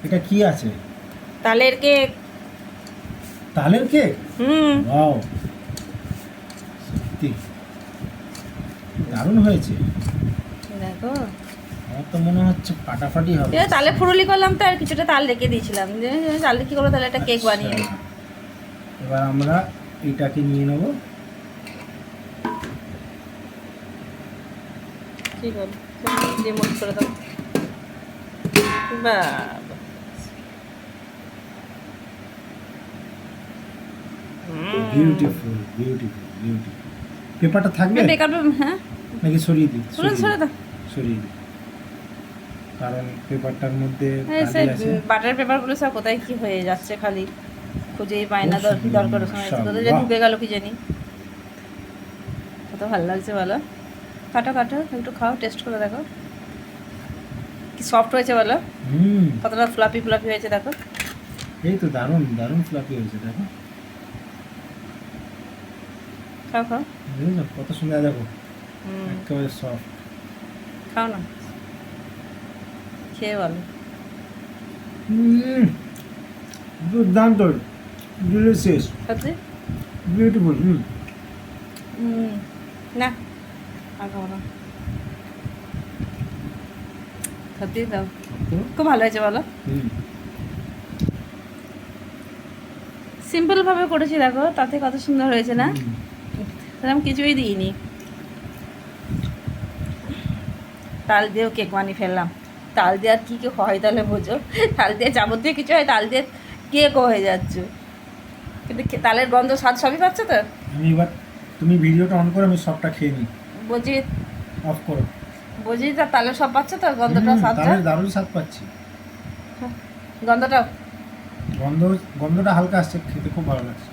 এটা কি আছে? তালের কেক। তালের কেক? হুম। ওয়াও, সত্যি দারুণ হয়েছে। দেখো, আমার তো মনে হচ্ছে ফাটাফাটি হবে। তালে ফুরুলি করলাম তো, আর কিছুটা তাল রেখে দিয়েছিলাম যে তালে কি করে তাহলে একটা কেক আচ্ছা, বানিয়ে নিই। এবার আমরা এইটাকে নিয়ে নেব। কি করবো, রিমোট করে দাও। বাবা, বিউটিফুল বিউটিফুল বিউটিফুল। পেপারটা থাকবে বেকার। হ্যাঁ, নাকি সরিয়ে দিই? সরে দাও। সরিয়ে দিই, কারণ পেপারটার মধ্যে সে কালি আছে। বাটার পেপারগুলো সব কোথায় কি হয়ে যাচ্ছে, খালি খুঁজেই পাই না। খুব সুন্দর, দরকারের সময় কোথায় যে মাশাআল্লাহ। ঢুকে গেল কি জানি। কত ভালো লাগছে বলো। কাটো কাটো, একটু খাও, টেস্ট করে দেখো কি সফট হয়েছে বলো। হুম, কতটা ফ্লাফি ফ্লাফি হয়েছে দেখো। এই তো দারুণ দারুণ ফ্লাফি হয়েছে, দেখো। খাও খাও। বুঝেছো কত সুন্দর, দেখো হুম, একেবারে সফট। খাও না, খেয়ে বলো। দুর্দান্ত, ডিলিশিয়াস, সত্যি। বিউটিফুল। না, আর খাবো না। সত্যি দাও, খুব ভালো হয়েছে বলো। সিম্পল ভাবে করেছি দেখো, তাতে কত সুন্দর হয়েছে না। তাহলে আমি কিছুই দিইনি, তাল দিয়েও কেক বানিয়ে ফেললাম। তাল দিয়ে আর কী কী হয় তাহলে বোঝো। তাল দিয়ে যাবতীয় কিছু হয়, তাল দিয়ে কেকও হয়ে যাচ্ছে। কিন্তু তালের গন্ধ স্বাদ সবই পাচ্ছ তো। আমি এবার, তুমি ভিডিওটা অন করে আমি সবটা খেয়ে নিই। বুঝি, অফ করো। বুঝি তা তালের সব পাচ্ছ তো, গন্ধটা স্বাদটা। তাহলে দারুণ স্বাদ পাচ্ছি। গন্ধটা গন্ধটা হালকা আসছে, খেতে খুব ভালো লাগছে।